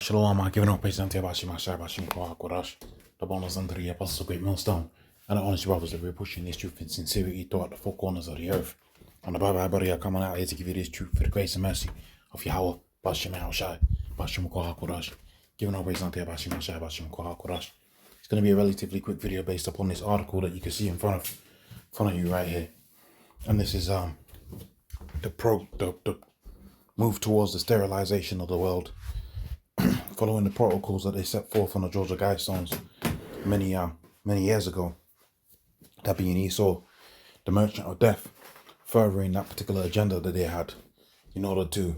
Shalom, giving up present Bashim Shabashim Korash, the bonus under the apostle great millstone, and the honest brothers that we're pushing this truth in sincerity throughout the four corners of the earth. And the Bible everybody are coming out here to give you this truth for the grace and mercy of Yahweh, Bashim Shai, Bashim Korash, giving up present Bashim Shabashim Korash. It's going to be a relatively quick video based upon this article that you can see in front of you right here. And this is the move towards the sterilization of the world, following the protocols that they set forth on the Georgia Guidestones many years ago. That being Esau, the merchant of death, furthering that particular agenda that they had in order to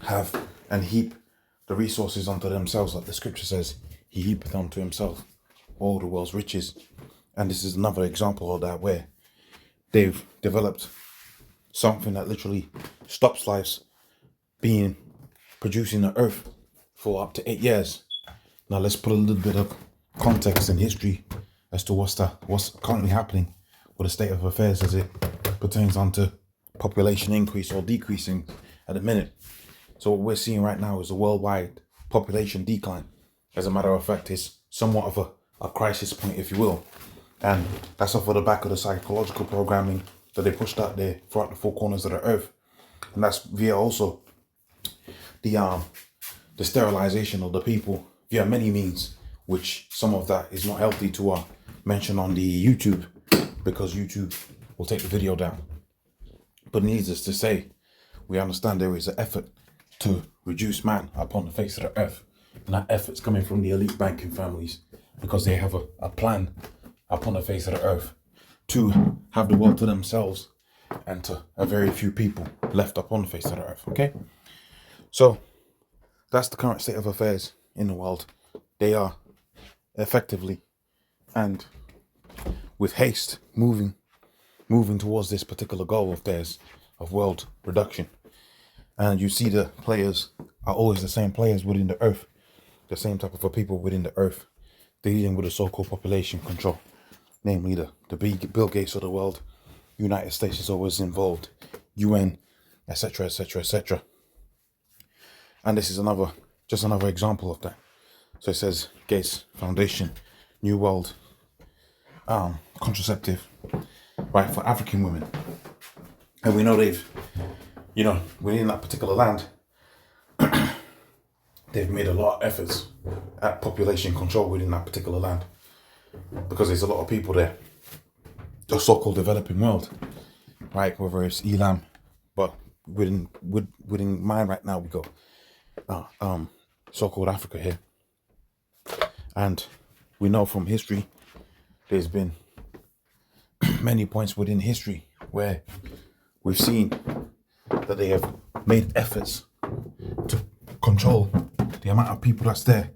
have and heap the resources onto themselves, like the scripture says, he heapeth unto himself all the world's riches. And this is another example of that, where they've developed something that literally stops lives producing the earth for up to 8 years. Now let's put a little bit of context and history as to what's currently happening with the state of affairs as it pertains onto population increase or decreasing at the minute. So what we're seeing right now is a worldwide population decline. As a matter of fact, it's somewhat of a crisis point, if you will. And that's off of the back of the psychological programming that they pushed out there throughout the four corners of the earth. And that's via also the sterilization of the people via many means, which some of that is not healthy to mention on the YouTube, because YouTube will take the video down. But needless to say, we understand there is an effort to reduce man upon the face of the earth. And that effort's coming from the elite banking families, because they have a plan upon the face of the earth to have the world to themselves and to a very few people left upon the face of the earth. Okay, so that's the current state of affairs in the world. They are effectively and with haste moving towards this particular goal of theirs of world reduction. And you see the players are always the same players within the earth, the same type of people within the earth, dealing with the so-called population control, namely the big Bill Gates of the world. United States is always involved, UN, etc., etc., etc. And this is just another example of that. So it says Gates Foundation, New World contraceptive, right, for African women. And we know within that particular land, they've made a lot of efforts at population control within that particular land, because there's a lot of people there, the so-called developing world, right? Whether it's Elam, but within mine right now, we go so-called Africa here. And we know from history, there's been many points within history where we've seen that they have made efforts to control the amount of people that's there.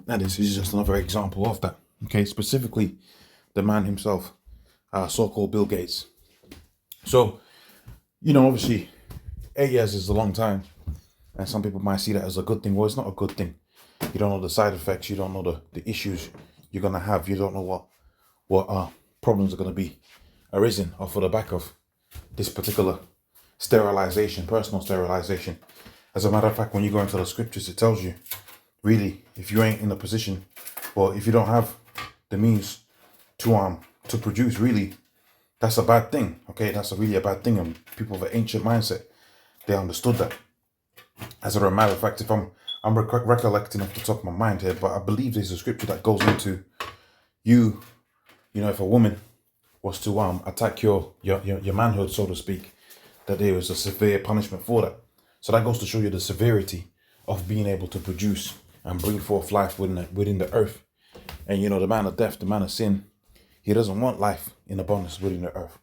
And this is just another example of that. Okay, specifically the man himself, so-called Bill Gates. So, obviously 8 years is a long time, and some people might see that as a good thing. Well, it's not a good thing. You don't know the side effects. You don't know the issues you're going to have. You don't know what problems are going to be arisen off of the back of this particular sterilization, personal sterilization. As a matter of fact, when you go into the scriptures, it tells you, really, if you ain't in a position, or if you don't have the means to produce, really, that's a bad thing. Okay, that's really a bad thing. And people of an ancient mindset, they understood that. As a matter of fact, if I'm recollecting off the top of my mind here, but I believe there's a scripture that goes into if a woman was to attack your manhood, so to speak, that there was a severe punishment for that. So that goes to show you the severity of being able to produce and bring forth life within the earth. And the man of death, the man of sin, he doesn't want life in abundance within the earth.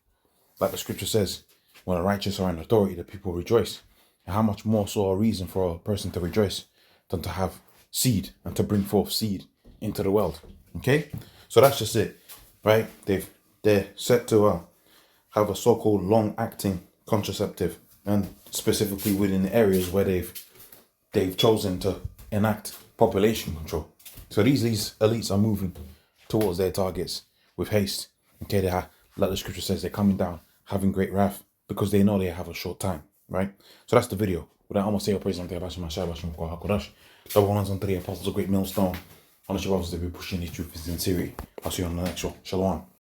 Like the scripture says, when the righteous are in authority, the people rejoice. And how much more so a reason for a person to rejoice than to have seed and to bring forth seed into the world. Okay, so that's just it, right? They're set to have a so-called long-acting contraceptive, and specifically within the areas where they've chosen to enact population control. So these elites are moving towards their targets with haste. Okay, like the scripture says, they're coming down, having great wrath, because they know they have a short time, right? So that's the video. Without almost say a praise on the Abash Masha Basham Kwa Hakodash. Double ones on 3 apostles, a great millstone. On the Shabbos, they be pushing these truths in theory. I'll see you on the next show. Shalom.